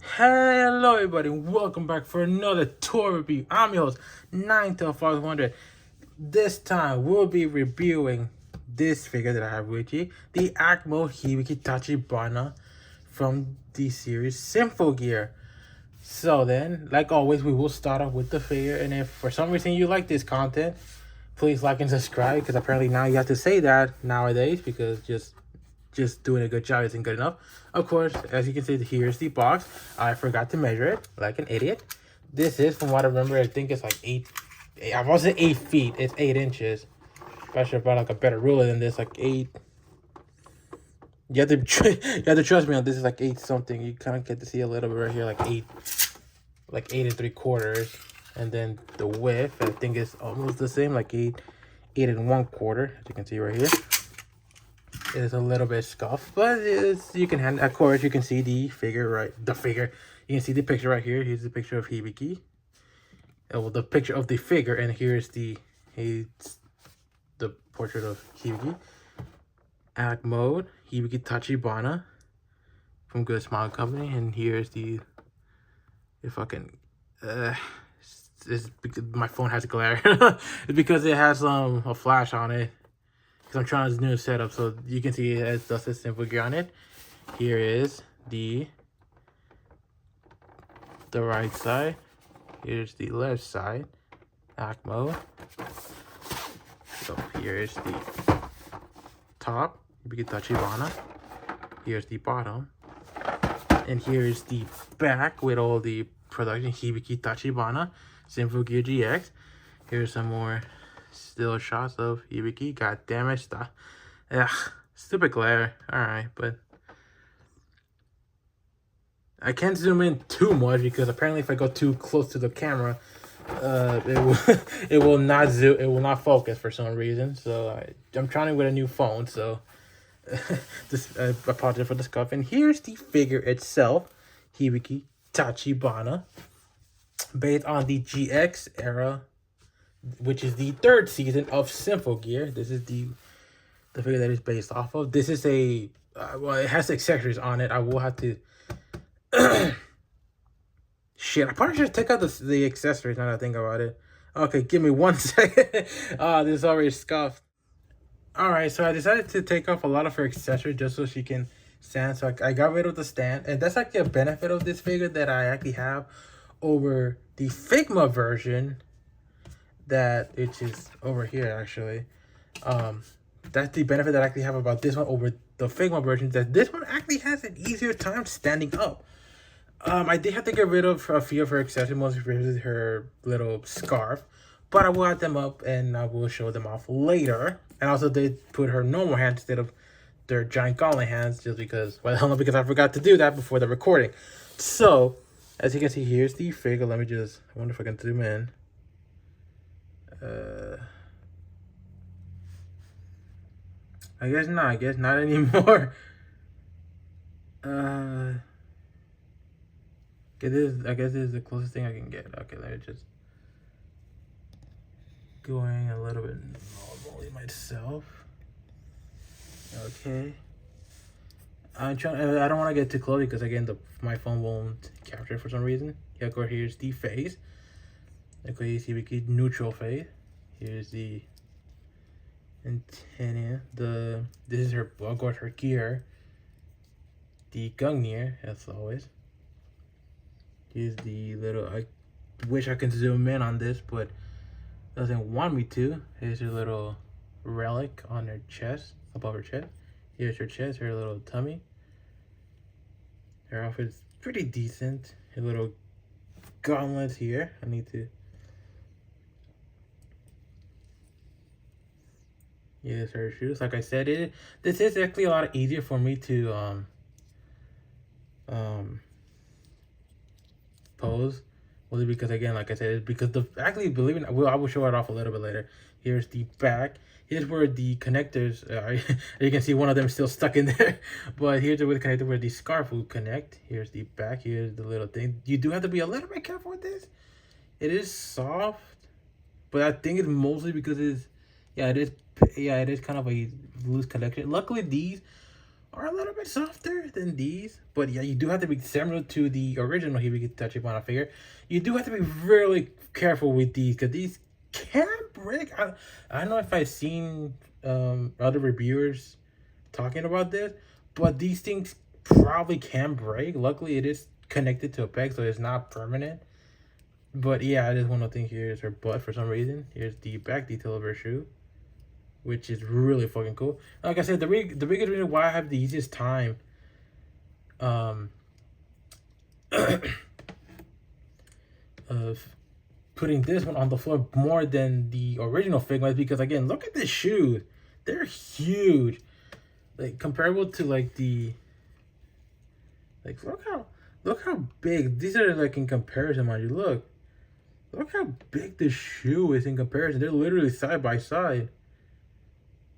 Hello everybody, welcome back for another tour review. I'm your host, 9 to 500. This time we'll be reviewing this figure that I have with you, the Acmo Hibiki Tachibana from the series Symphogear. So then, like always, we will start off with the figure, and if for some reason you like this content, please like and subscribe, because apparently now you have to say that nowadays, because just doing a good job isn't good enough. Of course, as you can see, here's the box. I forgot to measure it like an idiot. This is, from what I remember, I think it's like I wasn't 8 feet. It's 8 inches. But I should have brought like a better ruler than this, like 8. You have to you have to trust me on this. Is like 8 something. You kind of get to see a little bit right here, like 8 and 3/4, and then the width I think is almost the same, like 8 and 1/4. As you can see right here. It is a little bit scuffed, but you can handle. Of course, you can see the figure right. The figure. You can see the picture right here. Here's the picture of Hibiki. Well, the picture of the figure, and here's the portrait of Hibiki. Act mode. Hibiki Tachibana from Good Smile Company, and here's the. If I can, it's because my phone has glare. It's because it has a flash on it. Because I'm trying this new setup, so you can see it has the Simple Gear on it. Here is the right side. Here's the left side. Act mode. So here is the top. Hibiki Tachibana. Here's the bottom. And here's the back with all the production. Hibiki Tachibana. Simple Gear GX. Here's some more still shots of Hibiki. God damn it. Stop. Ugh, stupid glare. Alright, but I can't zoom in too much because apparently if I go too close to the camera, it will not zoom. It will not focus for some reason. So I'm trying with a new phone. So I apologize for the scuff. And here's the figure itself, Hibiki Tachibana, based on the GX era, which is the 3rd season of Symphogear. This is the figure that is based off of. This is a well, it has accessories on it. I will have to. Shit, I probably should take out the accessories now that I think about it. Okay, give me 1 second. This is already scuffed. Alright, so I decided to take off a lot of her accessories just so she can stand. So I got rid of the stand. And that's actually a benefit of this figure that I actually have over the Figma version, which is over here actually. That's the benefit that I actually have about this one over the Figma version, that this one actually has an easier time standing up. I did have to get rid of a few of her accessories, mostly her little scarf, but I will add them up and I will show them off later. And also did put her normal hands instead of their giant gauntlet hands, just because, well, because I forgot to do that before the recording. So, as you can see, here's the figure. Let me just, I wonder if I can zoom in. I guess not anymore. I guess this is the closest thing I can get. Okay, let me just going a little bit normally myself. Okay. I don't want to get too close because again my phone won't capture it for some reason. Yeah, of course, here's the face. Okay, you see we get neutral face. Here's the antenna. This is her, of course, her gear. The Gungnir, as always. Here's the little. I wish I could zoom in on this, but doesn't want me to. Here's her little relic on her chest, above her chest. Here's her chest, her little tummy. Her outfit's pretty decent. Her little gauntlets here. I need to. Yes, her shoes. Like I said, this is actually a lot easier for me to pose. Well, because again, like I said, it's because actually, believe it, I will show it off a little bit later. Here's the back. Here's where the connectors, you can see one of them still stuck in there. But here's where the connector where the scarf will connect. Here's the back. Here's the little thing. You do have to be a little bit careful with this. It is soft, but I think it's mostly because it is kind of a loose connection. Luckily, these are a little bit softer than these. But yeah, you do have to be similar to the original Hibiki Tachibana figure. You do have to be really careful with these because these can break. I don't know if I've seen other reviewers talking about this, but these things probably can break. Luckily, it is connected to a peg, so it's not permanent. But yeah, I just want to think here's her butt for some reason. Here's the back detail of her shoe, which is really fucking cool. Like I said, the biggest reason why I have the easiest time of putting this one on the floor more than the original Figma is because, again, look at the shoes. They're huge. Like, comparable to, like, the... Like, look how big. These are, like, in comparison, mind you. Look how big the shoe is in comparison. They're literally side by side.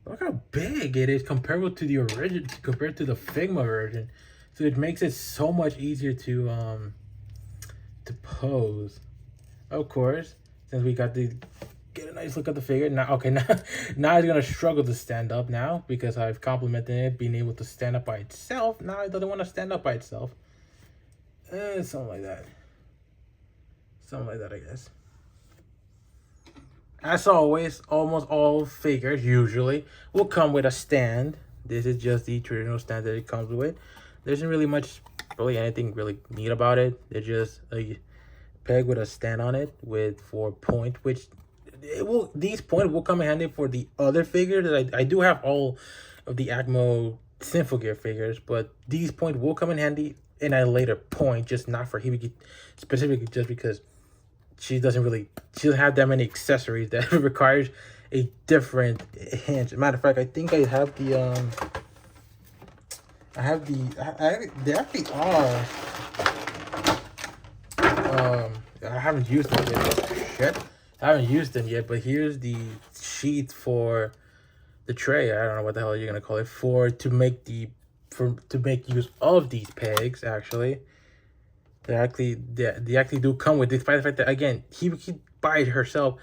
Look how big it is comparable to the original, compared to the Figma version. So it makes it so much easier to pose. Of course, since we got to get a nice look at the figure. Now, okay, now it's gonna struggle to stand up now because I've complimented it being able to stand up by itself. Now it doesn't want to stand up by itself. Something like that. Something like that, I guess. As always, almost all figures usually will come with a stand. This is just the traditional stand that it comes with. There isn't really anything really neat about it. It's just a peg with a stand on it with 4 point, which these points will come in handy for the other figures. That I do have all of the Acmo Symphogear figures, but these points will come in handy in a later point, just not for Hibiki specifically, just because she doesn't have that many accessories that requires a different hinge. Matter of fact, I think I have the they actually are I haven't used them yet. Shit. I haven't used them yet, but here's the sheet for the tray. I don't know what the hell you're gonna call it, to make use of these pegs. Actually, they actually do come with, despite the fact that, again, he by it herself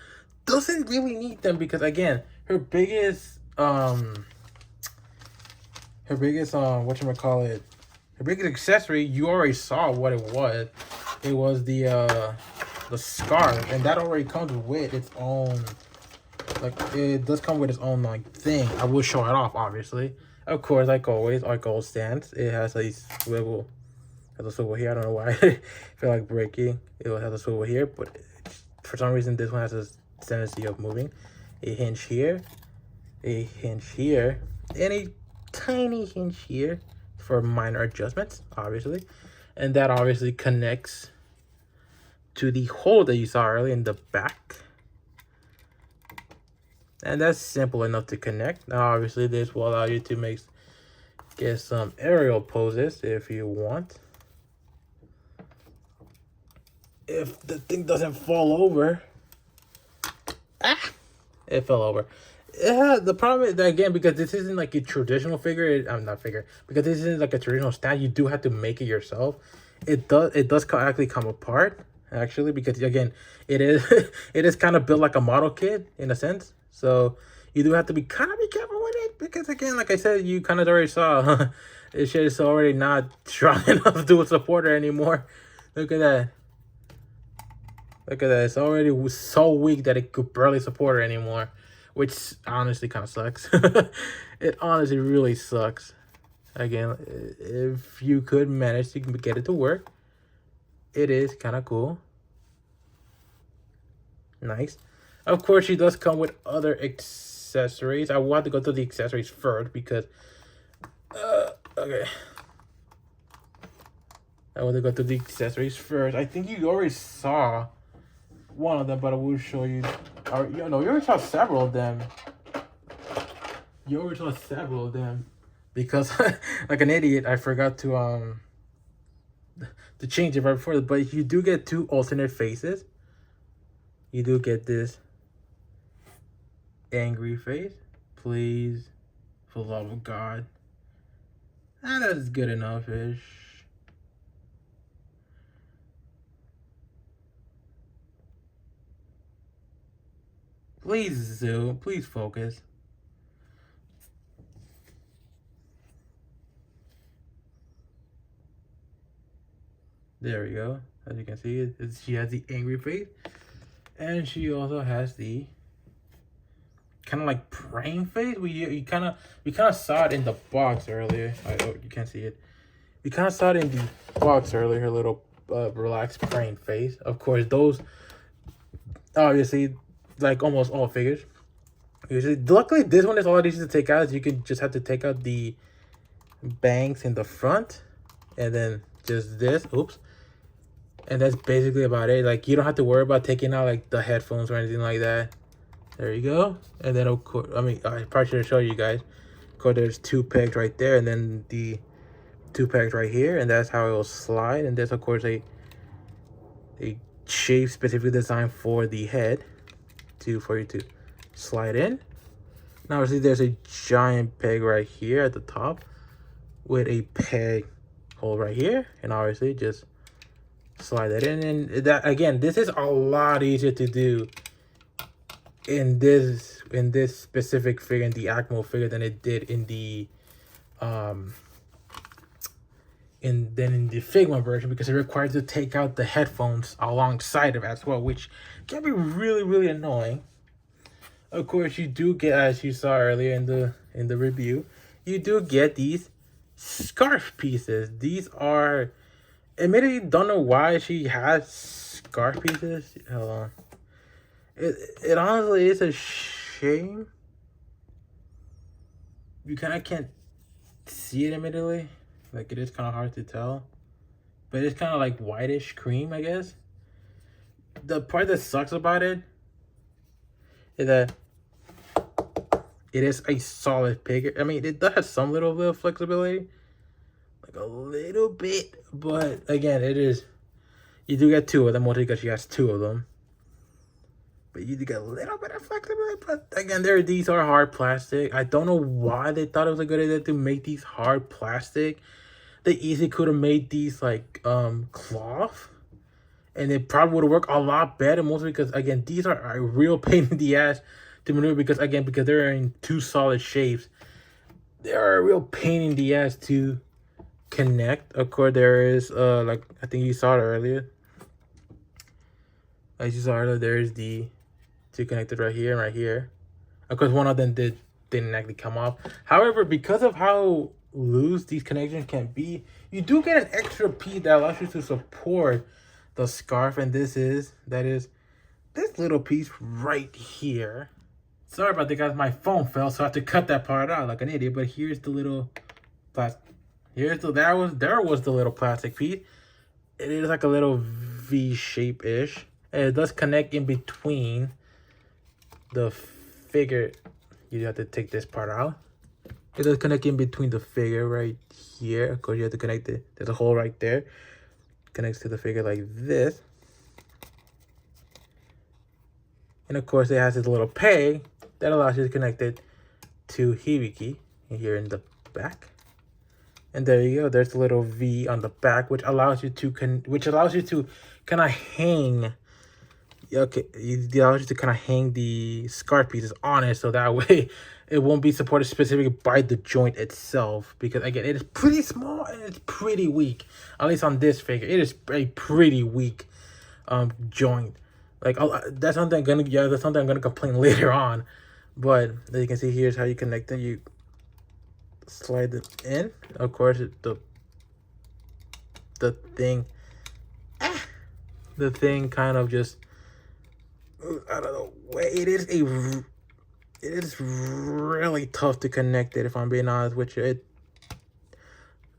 doesn't really need them because, again, her biggest whatchamacallit, her biggest accessory, you already saw what it was. It was the scarf, and that already comes with its own, like, it does come with its own, like, thing. I will show it off, obviously. Of course, like always, our gold stance. It has a swivel. Has a swivel here. I don't know why. I feel like breaking. It will have a swivel here, but for some reason this one has a tendency of moving. A hinge here, a hinge here, and a tiny hinge here for minor adjustments, obviously. And that obviously connects to the hole that you saw earlier in the back. And that's simple enough to connect. Now, obviously, this will allow you to get some aerial poses if you want. If the thing doesn't fall over. It fell over. Yeah, the problem is that, again, because this isn't like a traditional figure, because this isn't like a traditional stand, you do have to make it yourself. It does actually come apart, actually, because, again, it is kind of built like a model kit in a sense. So you do have to be careful with it because, again, like I said, you kind of already saw, this shit is already not strong enough to support her anymore. Look at that. Look at that. It's already so weak that it could barely support her anymore, which honestly kind of sucks. It honestly really sucks. Again, if you could manage to get it to work, it is kind of cool. Nice. Of course, she does come with other accessories. I will have to go through the accessories first because, okay. I want to go through the accessories first. I think you already saw one of them, but I will show you. You already saw several of them. Because, like an idiot, I forgot to change it right before. But you do get two alternate faces. You do get this angry face. Please, for the love of God. That's good enough-ish. Please zoom. Please focus. There we go. As you can see, she has the angry face, and she also has the kind of like praying face. We kind of saw it in the box earlier. Oh, you can't see it. We kind of saw it in the box earlier. Her little relaxed praying face. Of course, those obviously like almost all figures. Usually, luckily this one is all easy to take out. You can just have to take out the bangs in the front, and then just this. Oops. And that's basically about it. Like, you don't have to worry about taking out like the headphones or anything like that. There you go. And then of course, I mean, I probably should show you guys. Of course, there's 2 pegs right there, and then the 2 pegs right here, and that's how it will slide. And there's of course a shape specifically designed for the head for you to slide in. Now obviously there's a giant peg right here at the top with a peg hole right here, and obviously just slide that in. And that, again, this is a lot easier to do in this specific figure, in the Acmo figure, than it did in the in the Figma version, because it requires to take out the headphones alongside of it as well, which can be really annoying. Of course, you do get, as you saw earlier in the review, you do get these scarf pieces. These are, admittedly, don't know why she has scarf pieces. Hold on. It honestly is a shame. You kind of can't see it immediately. Like, it is kind of hard to tell. But it's kind of like whitish cream, I guess. The part that sucks about it is that it is a solid pig. I mean, it does have some little bit of flexibility. Like a little bit. But again, it is... You do get 2 of them, mostly because she has 2 of them. But you do get a little bit of flexibility. But again, these are hard plastic. I don't know why they thought it was a good idea to make these hard plastic. They easily could have made these like cloth, and it probably would have worked a lot better, mostly because, again, these are a real pain in the ass to maneuver, because they're in 2 solid shapes. They are a real pain in the ass to connect. Of course, there is like, I think you saw it earlier. As you saw earlier, there's the 2 connected right here and right here. Of course, one of them didn't actually come off. However, because of how loose these connections can be, you do get an extra piece that allows you to support the scarf, and that is this little piece right here. Sorry about that, guys. My phone fell, so I have to cut that part out like an idiot. But here's the little plastic. There was the little plastic piece. It is like a little V shape ish, and it does connect in between the figure. You have to take this part out. It does connect in between the figure right here. Of course, you have to connect it. There's a hole right there. Connects to the figure like this. And of course, it has this little peg that allows you to connect it to Hibiki here in the back. And there you go. There's a little V on the back, which allows you to kind of hang. Okay, it allows you to kind of hang the scarf pieces on it, so that way it won't be supported specifically by the joint itself, because again, it is pretty small and it's pretty weak. At least on this figure, it is a pretty weak joint. Like, that's something I'm gonna complain later on. But as you can see, here's how you connect it. You slide it in. Of course, the thing kind of just out of the way. It is really tough to connect it, if I'm being honest with you.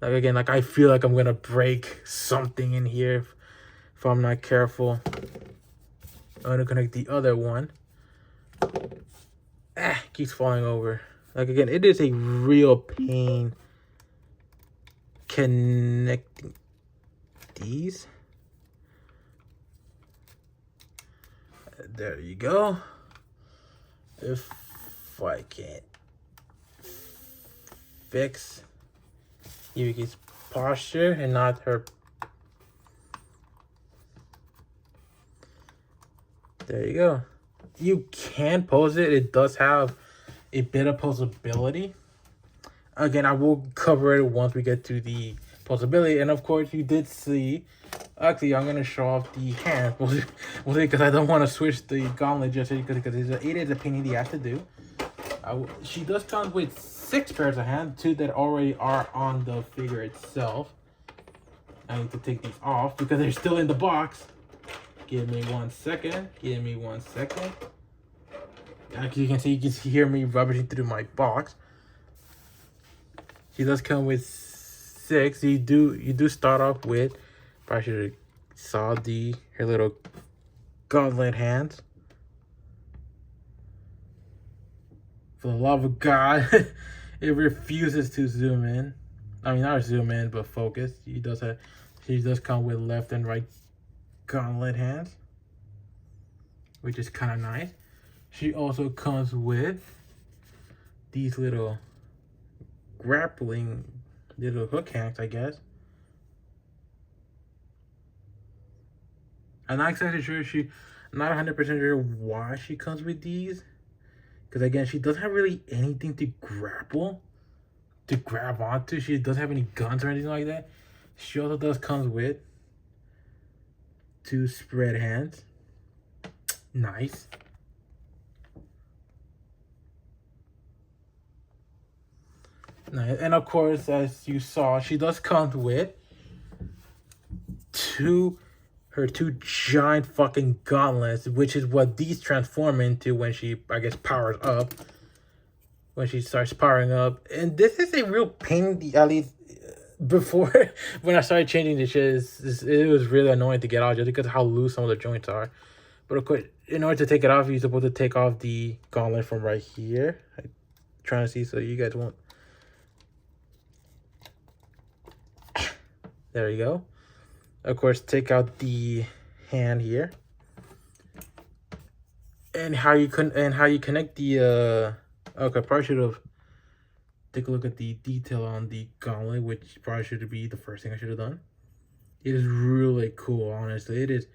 Like I feel like I'm gonna break something in here if I'm not careful. I'm gonna connect the other one. Keeps falling over. Like, again, it is a real pain connecting these. There you go. If I can't fix Yuki's posture and not her. There you go. You can pose it. It does have a bit of posability. Again, I will cover it once we get to the posability. And of course, you did see Actually, I'm gonna show off the hand. Because I don't want to switch the gauntlet just because it is a pain in the ass to do. She does come with 6 pairs of hands, 2 that already are on the figure itself. I need to take these off because they're still in the box. Give me 1 second. Give me 1 second. Actually, you can hear me rubbishing through my box. She does come with 6. You do start off with. Probably should have saw her little gauntlet hands. For the love of God, it refuses to zoom in. I mean, not zoom in, but focus. She does come with left and right gauntlet hands, which is kind of nice. She also comes with these little grappling little hook hands, I guess. I'm not exactly sure not 100% sure why she comes with these. Because again, she doesn't have really anything to grab onto. She doesn't have any guns or anything like that. She also comes with 2 spread hands. Nice. Nice. And of course, as you saw, she does come with her two giant fucking gauntlets, which is what these transform into when she, I guess, powers up. When she starts powering up. And this is a real pain in the, at least before, when I started changing the shit, it was really annoying to get out just because of how loose some of the joints are. But of course, in order to take it off, you're supposed to take off the gauntlet from right here. I'm trying to see so you guys won't. There you go. Of course, take out the hand here, and how you connect the. Okay, probably should have take a look at the detail on the gauntlet, which probably should be the first thing I should have done. It is really cool, honestly. It's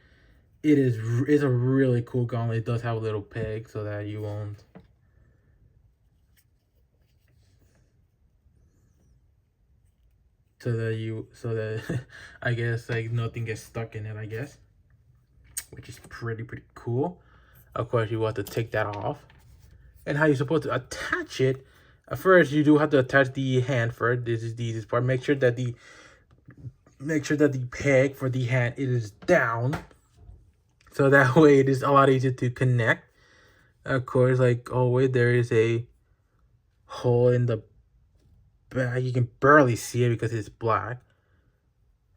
a really cool gauntlet. It does have a little peg so that you won't. So that I guess like nothing gets stuck in it, I guess, which is pretty cool. Of course, you want to take that off, and how you're supposed to attach it. First, you do have to attach the hand first. This is the easiest part. Make sure that the peg for the hand is down, so that way it is a lot easier to connect. Of course, like always, there is a hole in the back. You can barely see it because it's black,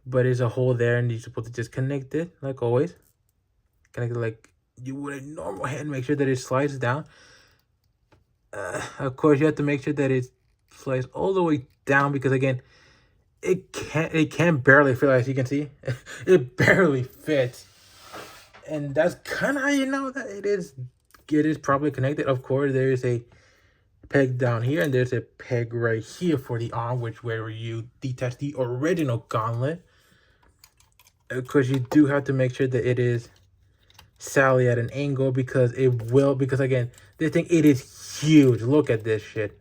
but there's a hole there, and you're supposed to just connect it like always. Connect it like you would a normal hand. Make sure that it slides down. Of course, you have to make sure that it slides all the way down because again, it can barely fit. As you can see, it barely fits, and that's kind of how you know that it is probably connected. Of course, there is a peg down here, and there's a peg right here for the arm, where you detach the original gauntlet. Of course, you do have to make sure that it is sadly at an angle because again, this thing, it is huge. Look at this shit.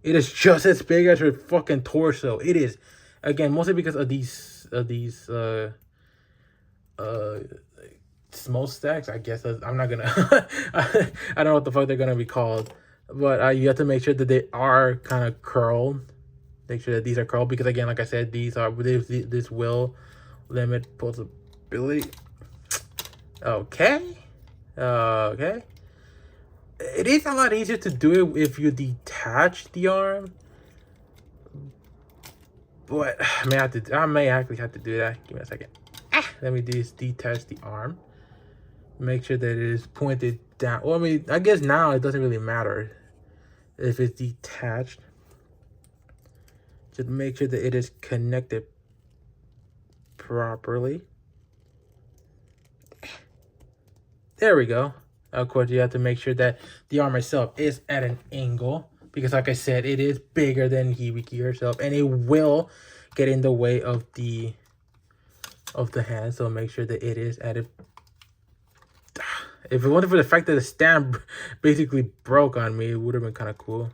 It is just as big as her fucking torso. It is, again, mostly because of these smokestacks, I guess. I'm not gonna I don't know what the fuck they're gonna be called, but you have to make sure that they are kind of curled. Make sure that these are curled because again, like I said, this will limit possibility. Okay. It is a lot easier to do it if you detach the arm, but I may actually have to do that. Give me a second. Let me detach the arm. Make sure that it is pointed down. Well, I mean, I guess now it doesn't really matter if it's detached. Just make sure that it is connected properly. There we go. Of course, you have to make sure that the arm itself is at an angle because, like I said, it is bigger than Hibiki herself, and it will get in the way of the hand. So make sure that it is at it. If it wasn't for the fact that the stand basically broke on me, it would have been kind of cool.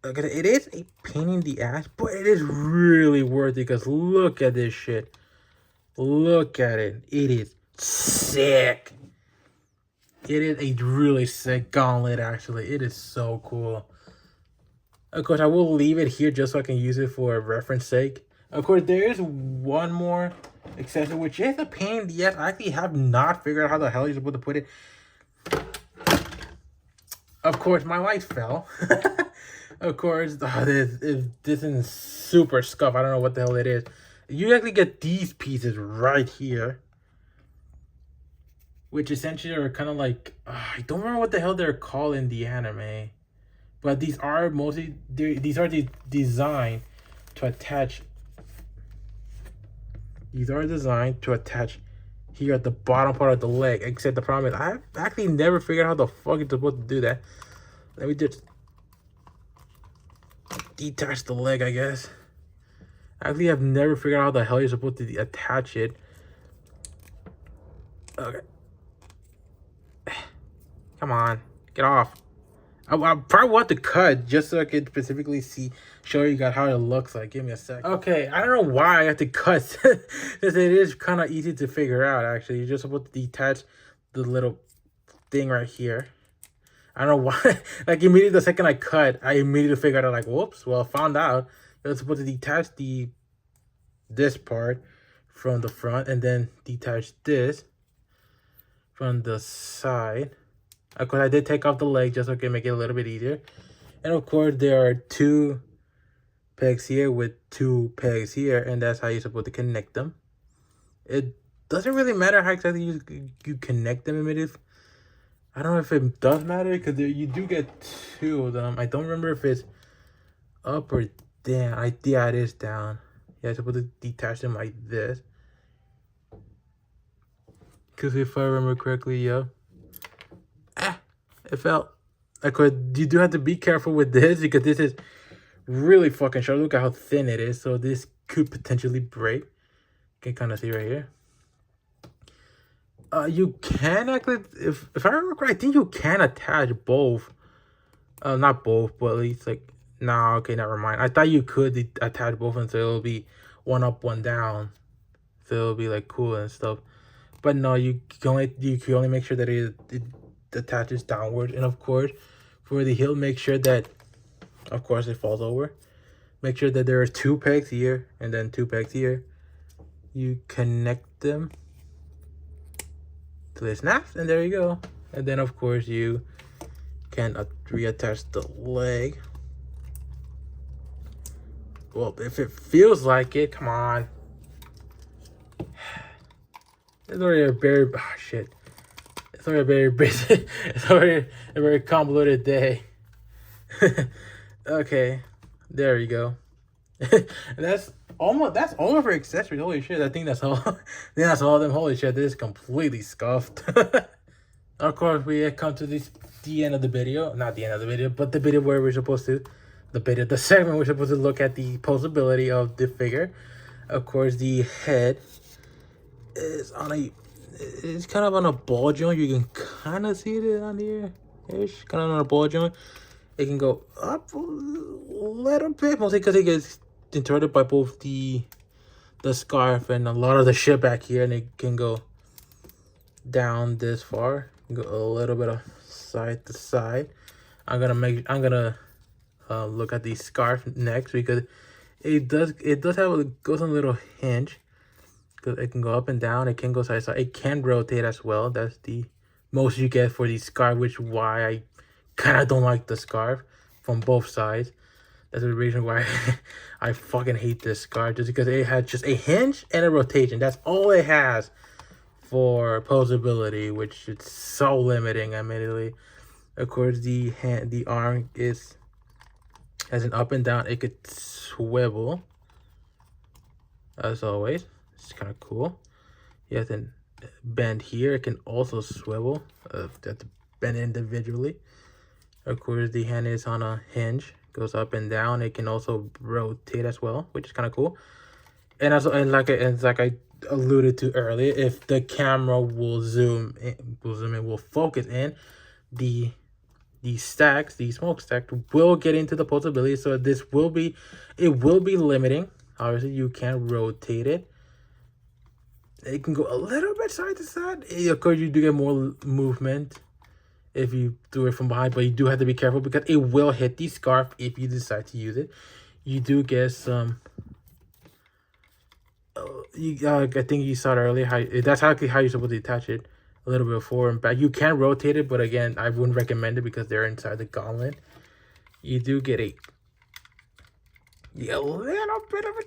Okay, it is a pain in the ass, but it is really worth it because look at this shit. Look at it. It is sick. It is a really sick gauntlet, actually. It is so cool. Of course, I will leave it here just so I can use it for reference sake. Of course, there is one more accessory, which is a pain in the ass. I actually have not figured out how the hell you're supposed to put it. Of course, my light fell. Of course, this is super scuff. I don't know what the hell it is. You actually get these pieces right here, which essentially are kind of like, I don't remember what the hell they're called in the anime, but these are mostly designed to attach. These are designed to attach here at the bottom part of the leg. Except the problem is I actually never figured out how the fuck it's supposed to do that. Let me just detach the leg, I guess. Actually, I've never figured out how the hell you're supposed to attach it. Okay. Come on, get off. I probably want to cut just so I could specifically show you guys how it looks like. Give me a sec. Okay, I don't know why I have to cut, because it is kind of easy to figure out. Actually, you're just supposed to detach the little thing right here. I don't know why. Like immediately the second I cut, I immediately figured out like, whoops. Well, found out you're supposed to detach this part from the front and then detach this from the side. Of course, I did take off the leg just so I can make it a little bit easier. And of course, there are 2 pegs here with 2 pegs here, and that's how you're supposed to connect them. It doesn't really matter how exactly you connect them immediately. I don't know if it does matter because you do get 2 of them. I don't remember if it's up or down. Yeah, it is down. Yeah, I'm supposed to detach them like this. Because if I remember correctly, yeah. It fell. You do have to be careful with this because this is really fucking sharp. Look at how thin it is. So this could potentially break. You can kind of see right here. You can actually, if I remember correctly, I think you can attach both. Not both, but at least like, nah, okay, never mind. I thought you could attach both and so it'll be one up, one down. So it'll be like cool and stuff. But no, you can only make sure that it attaches downward. And of course, for the heel, make sure that, of course, it falls over. Make sure that there are 2 pegs here and then 2 pegs here. You connect them to the snaps, and there you go. And then, of course, you can reattach the leg. Well, if it feels like it, come on. It's already a very, oh shit. It's already a very busy, it's already a very convoluted day. Okay, there you go. That's all of her accessories. Holy shit, I think that's all. That's all of them. Holy shit, this is completely scuffed. Of course, we come to the end of the video. Not the end of the video, but the video where we're supposed to, the segment we're supposed to look at the posability of the figure. Of course, the head is it's kind of on a ball joint. You can kind of see it on here. Ish, kind of on a ball joint. It can go up a little bit, mostly because it gets interrupted by both the scarf and a lot of the shit back here, and it can go down this far. Go a little bit of side to side. I'm gonna look at the scarf next because it goes on a little hinge. Because it can go up and down, it can go side to side, it can rotate as well. That's the most you get for the scarf, which why I kind of don't like the scarf from both sides. That's the reason why I fucking hate this scarf, just because it has just a hinge and a rotation. That's all it has for posability, which is so limiting, admittedly. Of course, the arm has an up and down. It could swivel, as always. It's kind of cool. You have to bend here. It can also swivel. You have to bend individually. Of course, the hand is on a hinge. Goes up and down. It can also rotate as well, which is kind of cool. And also, like I alluded to earlier, if the camera will will focus in, the smoke stack will get into the posability. So it will be limiting. Obviously, you can rotate it. It can go a little bit side to side. Of course, you do get more movement if you do it from behind, but you do have to be careful because it will hit the scarf if you decide to use it. You do get some. I think you saw it earlier. That's how you're supposed to attach it. A little bit forward and back. You can rotate it, but again, I wouldn't recommend it because they're inside the gauntlet. You do get a little bit of a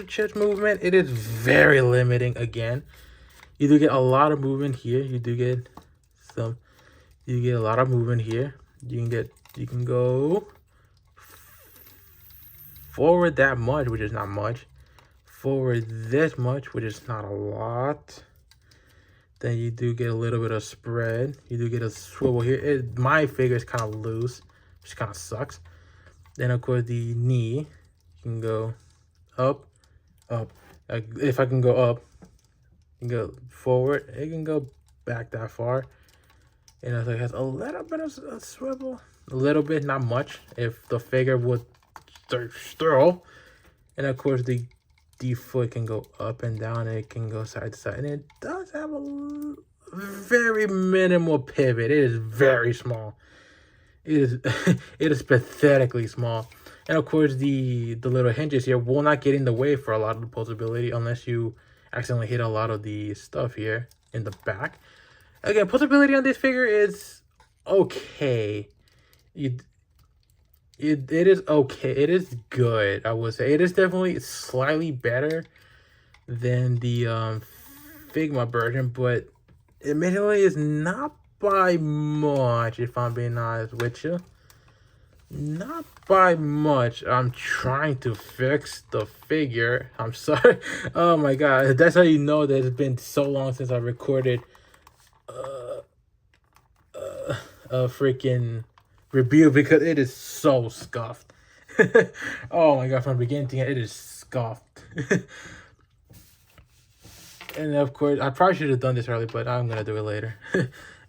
chest movement. It is very limiting again. You do get a lot of movement here. You get a lot of movement here. You can go forward that much, which is not much. Forward this much, which is not a lot. Then you do get a little bit of spread. You do get a swivel here. My figure is kind of loose, which kind of sucks. Then of course the knee, you can go up, up. If I can go up, you can go forward. It can go back that far. And it has a little bit of a swivel, a little bit, not much. If the figure would throw, and of course the foot can go up and down, and it can go side to side, and it does have a very minimal pivot. It is very small. It is it is pathetically small. And of course the little hinges here will not get in the way for a lot of the posability unless you accidentally hit a lot of the stuff here in the back. Again, posability on this figure is okay. It is okay. It is good, I would say. It is definitely slightly better than the Figma version, but admittedly is not by much, if I'm being honest with you. Not by much. I'm trying to fix the figure. I'm sorry. Oh my god. That's how you know that it's been so long since I recorded a freaking review, because it is so scuffed. Oh my god, from beginning to end, it is scuffed. And of course, I probably should have done this early, but I'm gonna do it later.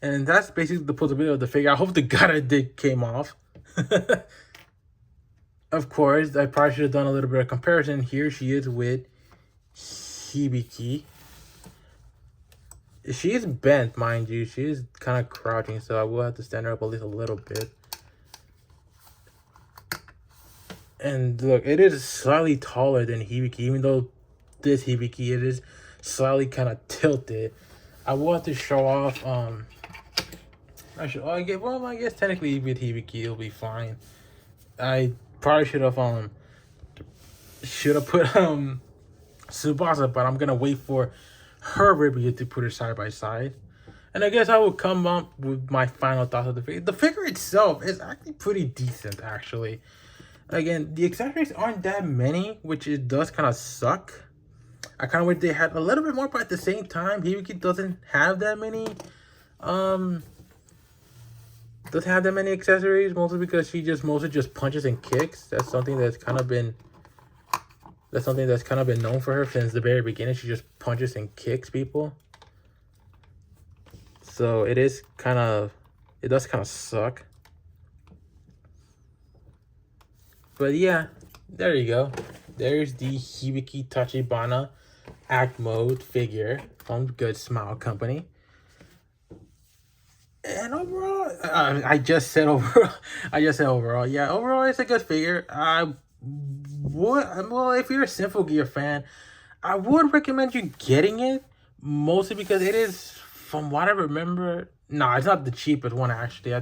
And that's basically the posability of the figure. I hope the god I did came off. Of course, I probably should have done a little bit of comparison. Here she is with Hibiki. She is bent, mind you. She is kind of crouching, so I will have to stand her up at least a little bit. And look, it is slightly taller than Hibiki, even though this Hibiki, it is slightly kind of tilted. I will have to show off, I guess technically with Hibiki, it'll be fine. I probably should have put, Tsubasa, but I'm gonna wait for her review to put it side by side. And I guess I will come up with my final thoughts of the figure. The figure itself is actually pretty decent, actually. Again, the accessories aren't that many, which it does kind of suck. I kind of wish they had a little bit more, but at the same time, Hibiki doesn't have that many, accessories, mostly because she mostly just punches and kicks. That's something that's kind of been known for her since the very beginning. She just punches and kicks people. So it does kind of suck. But yeah, there you go. There's the Hibiki Tachibana Act Mode figure from Good Smile Company. And overall, I just said overall. Yeah, overall, it's a good figure. Well, if you're a Sinful Gear fan, I would recommend you getting it, mostly because it is, from what I remember, no, it's not the cheapest one actually.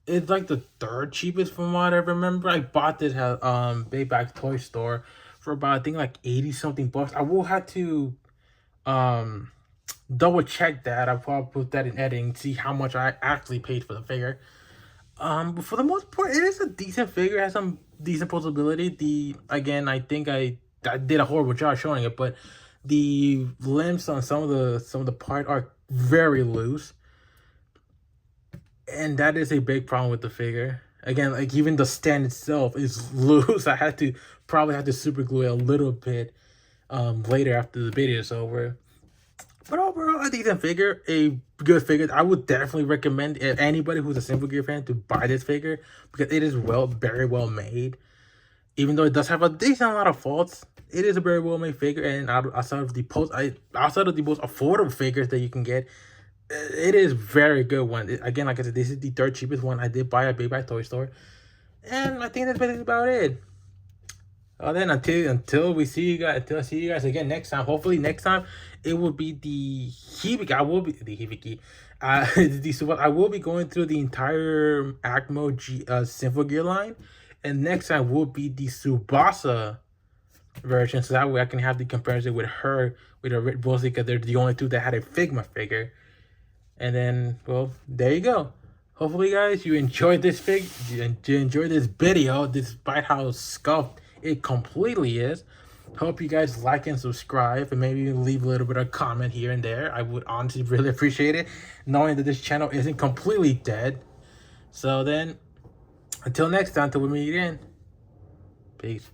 It's like the third cheapest from what I remember. I bought this at Bayback Toy Store for about, I think, like 80 something bucks. I will have to double check that. I'll probably put that in editing, see how much I actually paid for the figure. But for the most part, it is a decent figure. It has some decent posability. Again, I think I did a horrible job showing it, but the limbs on some of the parts are very loose, and that is a big problem with the figure. Again, like even the stand itself is loose. I probably had to super glue it a little bit later after the video is over. But overall, a decent figure, a good figure. I would definitely recommend anybody who's a Sinful Gear fan to buy this figure because it is very well made. Even though it does have a decent amount of faults, it is a very well made figure, and outside of the most affordable figures that you can get, it is very good one. Again, like I said, this is the third cheapest one I did buy at Big Buy Toy Store, and I think that's basically about it. Then until we see you guys, until I see you guys again next time. Hopefully next time it will be the Hibiki. I will be the Hibiki. I will be going through the entire Acmo Symphogear line, and next time will be the Tsubasa version, so that way I can have the comparison with her, with a Red Bullseye, because they're the only two that had a Figma figure. And then, well, there you go. Hopefully, guys, you enjoyed this you enjoyed this video, despite how scuffed it completely is. Hope you guys like and subscribe, and maybe leave a little bit of comment here and there. I would honestly really appreciate it, knowing that this channel isn't completely dead. So then, until next time, till we meet again, peace.